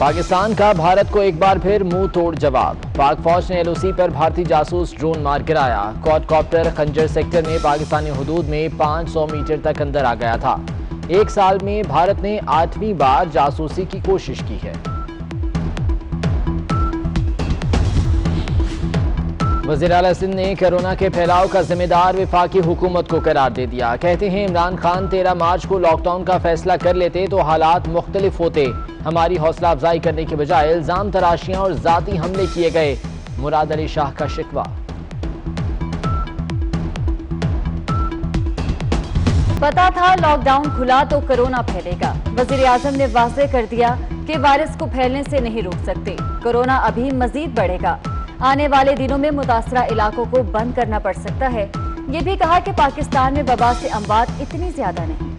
पाकिस्तान का भारत को एक बार फिर मुंह तोड़ जवाब। पाक फौज ने एलओसी पर भारतीय जासूस ड्रोन मार गिराया। क्वाडकॉप्टर खंजर सेक्टर में पाकिस्तानी हुदूद में 500 मीटर तक अंदर आ गया था। एक साल में भारत ने 8वीं बार जासूसी की कोशिश की है। वज़ीर आला सिंध ने कोरोना के फैलाव का जिम्मेदार वफाकी हुकूमत को करार दे दिया। कहते हैं इमरान खान 13 मार्च को लॉकडाउन का फैसला कर लेते तो हालात मुख्तलिफ होते। हमारी हौसला अफजाई करने के बजाय इल्जाम तराशियां और जाती हमले किए गए। मुराद अली शाह का शिकवा। पता था लॉकडाउन खुला तो कोरोना फैलेगा। वज़ीर आज़म ने वाज़ेह कर दिया कि वायरस को फैलने से नहीं रोक सकते। कोरोना अभी मजीद बढ़ेगा। आने वाले दिनों में मुतासरा इलाकों को बंद करना पड़ सकता है। ये भी कहा कि पाकिस्तान में वबा से अमवात इतनी ज्यादा नहीं।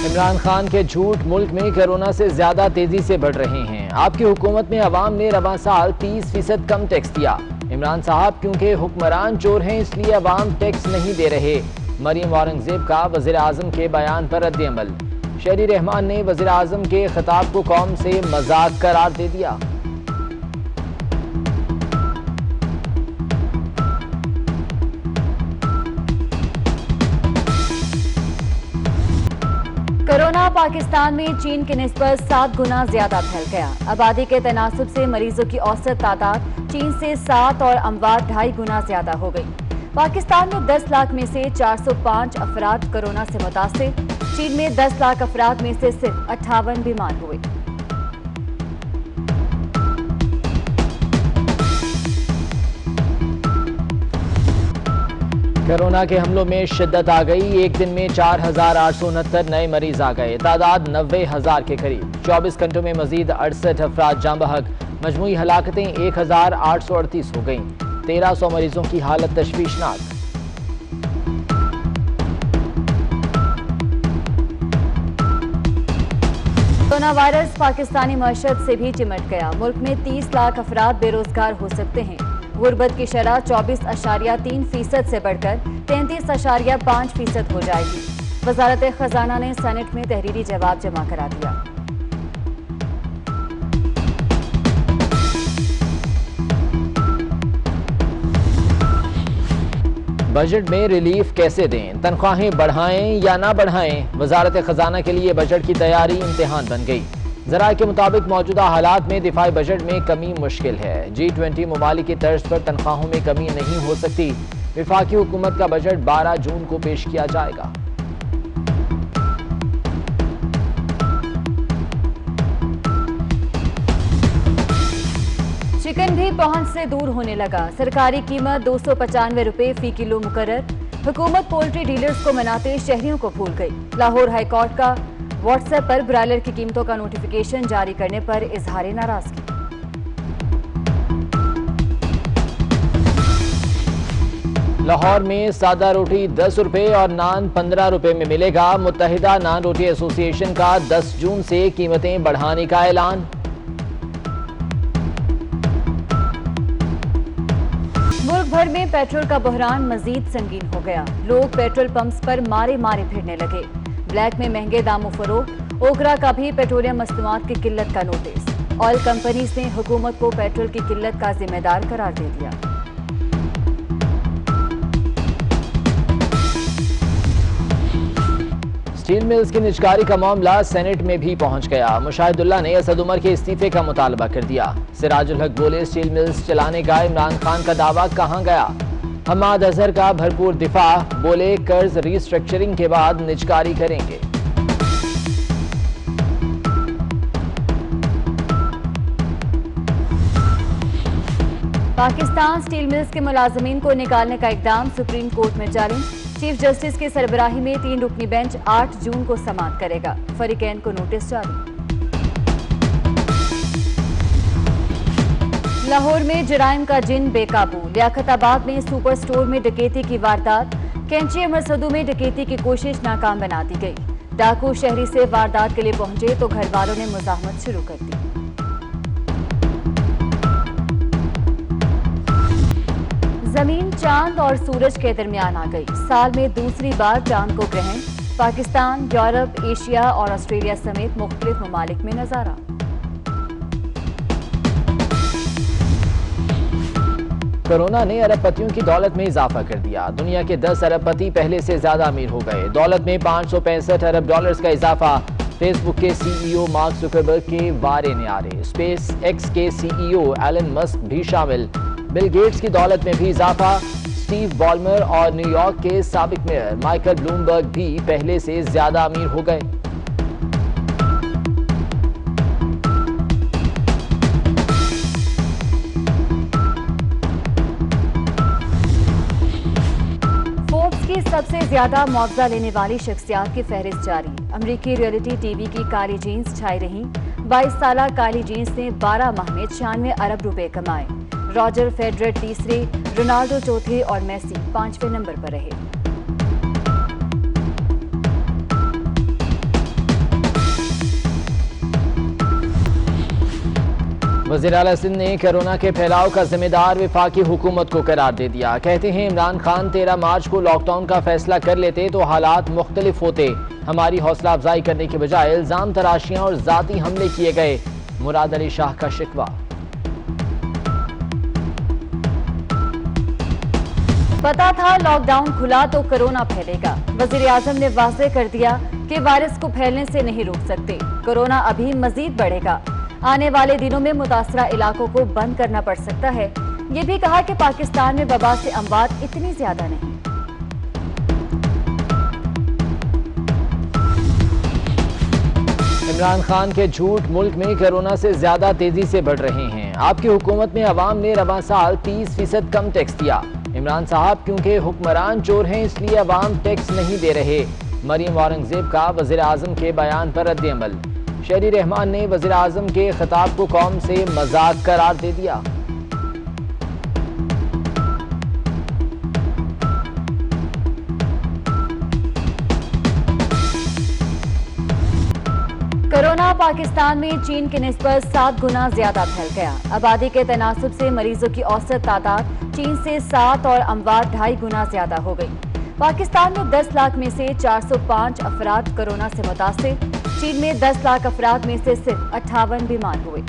इमरान खान के झूठ मुल्क में कोरोना से ज्यादा तेजी से बढ़ रहे हैं। आपकी हुकूमत में अवाम ने रवां साल 30% कम टैक्स दिया। इमरान साहब क्योंकि हुक्मरान चोर हैं इसलिए अवाम टैक्स नहीं दे रहे। मरीम औरंगजेब का वज़ीर आज़म के बयान पर रद्द-ए-अमल। शहरी रहमान ने वज़ीर आज़म के खिताब को कौम से मजाक करार दे दिया। कोरोना पाकिस्तान में चीन के निस्बत 7 गुना ज्यादा फैल गया। आबादी के तनासुब से मरीजों की औसत तादाद चीन से 7 और अमवात 2.5 गुना ज्यादा हो गई। पाकिस्तान में 10 लाख में से 405 अफराद कोरोना से मुतासिर। चीन में 10 लाख अफराद में से सिर्फ 58 बीमार हुए। कोरोना के हमलों में शिद्दत आ गई। एक दिन में 4,869 नए मरीज आ गए। तादाद 90,000 के करीब। 24 घंटों में मजीद 68 अफराद जाँ बहक। मजमूई हलाकतें 1,838 हो गईं। 1300 मरीजों की हालत तशवीशनाक। कोरोना वायरस पाकिस्तानी मईशत से भी चिमट गया। मुल्क में 30 लाख अफराद बेरोजगार हो सकते हैं। गुर्बत की शरह 24.3% से बढ़कर 33.5% हो जाएगी। वजारत खजाना ने सेनेट में तहरीरी जवाब जमा करा दिया। बजट में रिलीफ कैसे दें, तनख्वाहें बढ़ाएं या ना बढ़ाएं, वजारत खजाना के लिए बजट की तैयारी इम्तिहान बन गई। ज़राए के मुताबिक मौजूदा हालात में दिफाई बजट में कमी मुश्किल है। G20 ममालिक की तर्ज पर तनख्वाहों में कमी नहीं हो सकती। वफाकी हुकूमत का बजट 12 जून को पेश किया जाएगा। चिकन भी पहुंच से दूर होने लगा। सरकारी कीमत 295 रुपए फी किलो मुकर्रर। हुकूमत पोल्ट्री डीलर्स को मनाते शहरियों को भूल गई। लाहौर हाईकोर्ट का व्हाट्सएप पर ब्रायलर की कीमतों का नोटिफिकेशन जारी करने पर इजहार नाराजगी। लाहौर में सादा रोटी 10 रुपए और नान 15 रुपए में मिलेगा। मुत्तहिदा नान रोटी एसोसिएशन का 10 जून से कीमतें बढ़ाने का ऐलान। मुल्क भर में पेट्रोल का बहरान मजीद संगीन हो गया। लोग पेट्रोल पंप्स पर मारे मारे फिरने लगे। ब्लैक में महंगे दामों फरोख्त। ओकरा का भी पेट्रोलियम मसनूआत की किल्लत का नोटिस। ऑयल कंपनीज ने हुकूमत को पेट्रोल की किल्लत का जिम्मेदार करार दे दिया। स्टील मिल्स की निजकारी का मामला सेनेट में भी पहुंच गया। मुशाहिदुल्लाह ने असद उमर के इस्तीफे का मुतालबा कर दिया। सिराजुल हक बोले स्टील मिल्स चलाने का इमरान खान का दावा कहां गया। हम्माद अजहर का भरपूर दिफा, बोले कर्ज रिस्ट्रक्चरिंग के बाद निजकारी करेंगे। पाकिस्तान स्टील मिल्स के मुलाजमीन को निकालने का इकदाम सुप्रीम कोर्ट में जारी। चीफ जस्टिस की सरबराही में 3 रुकनी बेंच 8 जून को समाअत करेगा। फरीकैन को नोटिस जारी। लाहौर में जराइम का जिन बेकाबू। लियाकताबाद में सुपर स्टोर में डकैती की वारदात। कैंची अमरसदू में डकैती की कोशिश नाकाम बना दी गई। डाकू शहरी से वारदात के लिए पहुंचे तो घर वालों ने मुजाहमत शुरू कर दी। जमीन चांद और सूरज के दरमियान आ गई। साल में दूसरी बार चांद को ग्रहण। पाकिस्तान, यूरोप, एशिया और ऑस्ट्रेलिया समेत मुख्तलिफ ममालिक में नजारा। कोरोना ने अरबपतियों की दौलत में इजाफा कर दिया। दुनिया के 10 अरबपति पहले से ज्यादा अमीर हो गए। दौलत में 565 अरब डॉलर्स का इजाफा। फेसबुक के सीईओ मार्क जुकरबर्ग के वारे न्यारे। स्पेस एक्स के सीईओ एलन मस्क भी शामिल। बिल गेट्स की दौलत में भी इजाफा। स्टीव बॉलमर और न्यूयॉर्क के साबिक मेयर माइकल ब्लूमबर्ग भी पहले से ज्यादा अमीर हो गए। सबसे ज्यादा मुआवजा लेने वाली शख्सियात की फहरिस्त जारी। अमेरिकी रियलिटी टीवी की काली जीन्स छाई रही। 22 साला काली जीन्स ने 12 माह में 96 अरब रुपए कमाए। रॉजर फेडरर तीसरे, रोनाल्डो चौथे और मेसी 5वें नंबर पर रहे। वज़ीर आला सिंध ने कोरोना के फैलाव का जिम्मेदार वफाकी हुकूमत को करार दे दिया। कहते हैं इमरान खान 13 मार्च को लॉकडाउन का फैसला कर लेते तो हालात मुख्तलिफ होते। हमारी हौसला अफजाई करने के बजाय इल्जाम तराशियां और जाती हमले किए गए। मुराद अली शाह का शिकवा। पता था लॉकडाउन खुला तो कोरोना फैलेगा। वज़ीर आज़म ने वाज़ेह कर दिया कि वायरस को फैलने से नहीं रोक सकते। कोरोना अभी मजीद बढ़ेगा। आने वाले दिनों में मुतासरा इलाकों को बंद करना पड़ सकता है। ये भी कहा कि पाकिस्तान में वबा से अमवात इतनी ज्यादा नहीं। इमरान खान के झूठ मुल्क में कोरोना से ज्यादा तेजी से बढ़ रहे हैं। आपकी हुकूमत में अवाम ने रवां साल 30% कम टैक्स दिया। इमरान साहब क्योंकि हुक्मरान चोर हैं इसलिए अवाम टैक्स नहीं दे रहे। मरियम औरंगजेब का वज़ीर आज़म के बयान पर रद्द-ए-अमल। शहरी रहमान ने वज़ीर आज़म के खिताब को कौम से मजाक करार दे दिया। कोरोना पाकिस्तान में चीन के निस्बत 7 गुना ज्यादा फैल गया। आबादी के तनासुब से मरीजों की औसत तादाद चीन से 7 और अमवात 2.5 गुना ज्यादा हो गई। पाकिस्तान में 10 लाख में से 405 अफराद कोरोना से मुतासिर। चीन में 10 लाख अफराद में से सिर्फ 58 बीमार हुए।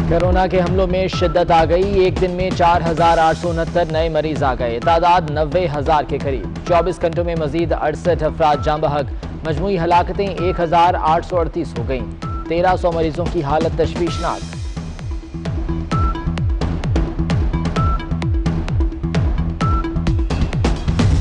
कोरोना के हमलों में शिद्दत आ गई। एक दिन में 4,869 नए मरीज आ गए। तादाद 90,000 के करीब। 24 घंटों में मजीद 68 अफराद जाँ बहक। मजमूई हलाकतें 1,838 हो गईं। 1300 मरीजों की हालत तशवीशनाक।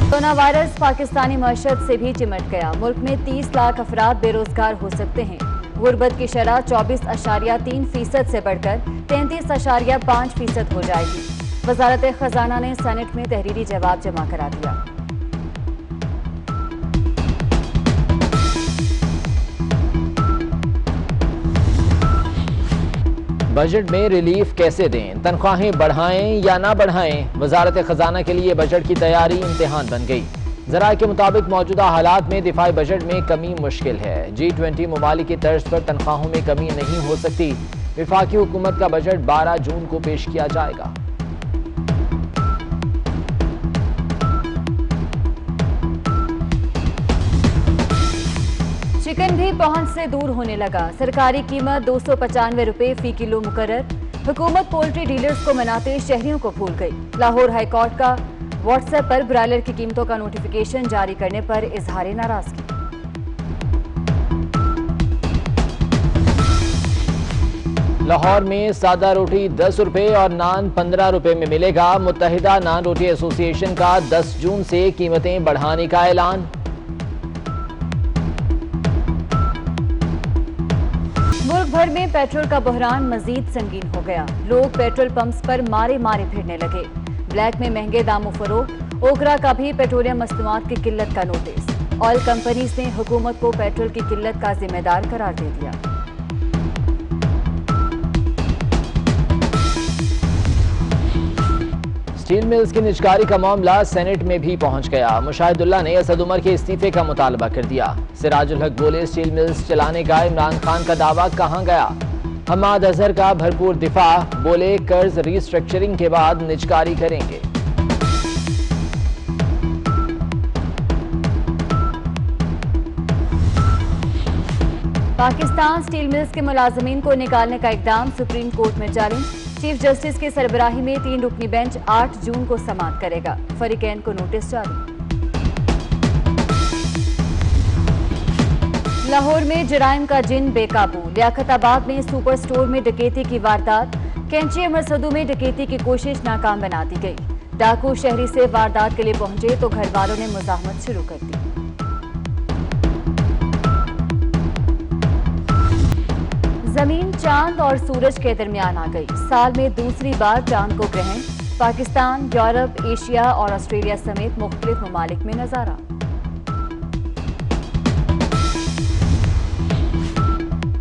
कोरोना वायरस पाकिस्तानी मईशत से भी चिमट गया। मुल्क में 30 लाख अफराद बेरोजगार हो सकते हैं। गुर्बत की शरह 24.3% से बढ़कर 33.5% हो जाएगी। वजारत खजाना ने सेनेट में तहरीरी जवाब जमा करा दिया। बजट में रिलीफ कैसे दें, तनख्वाहें बढ़ाएं या ना बढ़ाएं, वजारत खजाना के लिए बजट की तैयारी इम्तिहान बन गई। ज़राए के मुताबिक मौजूदा हालात में दिफाई बजट में कमी मुश्किल है। G20 ममालिक की तर्ज पर तनख्वाहों में कमी नहीं हो सकती। वफाकी हुकूमत का बजट 12 जून को पेश किया जाएगा। चिकन भी पहुंच से दूर होने लगा। सरकारी कीमत 295 रुपए फी किलो मुकर्रर। हुकूमत पोल्ट्री डीलर्स को मनाते शहरियों को भूल गई। लाहौर हाईकोर्ट का व्हाट्सएप पर ब्रायलर की कीमतों का नोटिफिकेशन जारी करने पर इजहार नाराजगी। लाहौर में सादा रोटी 10 रुपए और नान 15 रुपए में मिलेगा। मुत्तहिदा नान रोटी एसोसिएशन का 10 जून से कीमतें बढ़ाने का ऐलान। मुल्क भर में पेट्रोल का बहरान मजीद संगीन हो गया। लोग पेट्रोल पंप्स पर मारे मारे फिरने लगे। ब्लैक में महंगे दामों फरोख्त। ओकरा का भी पेट्रोलियम मसनूआत की किल्लत का नोटिस। ऑयल कंपनीज ने हुकूमत को पेट्रोल की किल्लत का जिम्मेदार करार दे दिया। स्टील मिल्स की निजकारी का मामला सेनेट में भी पहुंच गया। मुशाहिदुल्लाह ने असद उमर के इस्तीफे का मुतालबा कर दिया। सिराजुल हक बोले, स्टील मिल्स चलाने का इमरान खान का दावा कहां गया। हम्माद अजहर का भरपूर दिफा, बोले कर्ज रिस्ट्रक्चरिंग के बाद निजकारी करेंगे। पाकिस्तान स्टील मिल्स के मुलाजमीन को निकालने का इकदाम सुप्रीम कोर्ट में जारी। चीफ जस्टिस की सरबराही में 3 रुकनी बेंच 8 जून को समाअत करेगा। फरीकैन को नोटिस जारी। लाहौर में जराइम का जिन बेकाबू, लियाकताबाद में सुपर स्टोर में डकैती की वारदात, कैंची अमरसदू में डकैती की कोशिश नाकाम बना दी गई। डाकू शहरी से वारदात के लिए पहुंचे तो घर वालों ने मुजाहमत शुरू कर दी। जमीन चांद और सूरज के दरमियान आ गई। साल में दूसरी बार चांद को ग्रहण। पाकिस्तान, यूरोप, एशिया और ऑस्ट्रेलिया समेत मुख्तलिफ ममालिक में नजारा।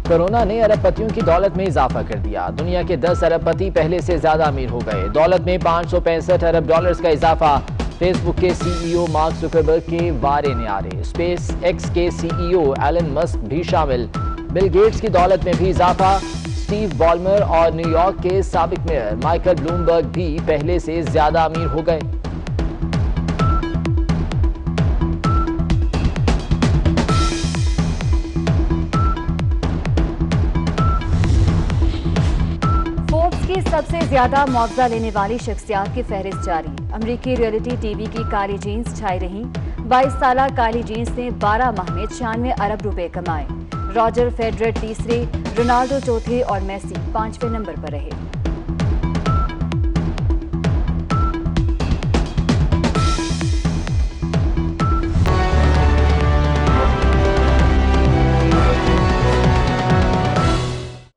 कोरोना ने अरबपतियों की दौलत में इजाफा कर दिया। दुनिया के 10 अरबपति पहले से ज्यादा अमीर हो गए। दौलत में 565 अरब डॉलर्स का इजाफा। फेसबुक के सीईओ मार्क जुकरबर्ग के वारे न्यारे। स्पेस एक्स के सीईओ एलन मस्क भी शामिल। बिल गेट्स की दौलत में भी इजाफा। स्टीव बॉलमर और न्यूयॉर्क के साबिक मेयर माइकल ब्लूमबर्ग भी पहले से ज्यादा अमीर हो गए। फोर्ब्स की सबसे ज्यादा मुआवजा लेने वाली शख्सियात की फहरिस्त जारी। अमेरिकी रियलिटी टीवी की काली जीन्स छाई रही। 22 साला काली जीन्स ने 12 माह में 96 अरब रुपए कमाए। रॉजर फेडरर तीसरे, रोनाल्डो चौथे और मेसी 5वें नंबर पर रहे।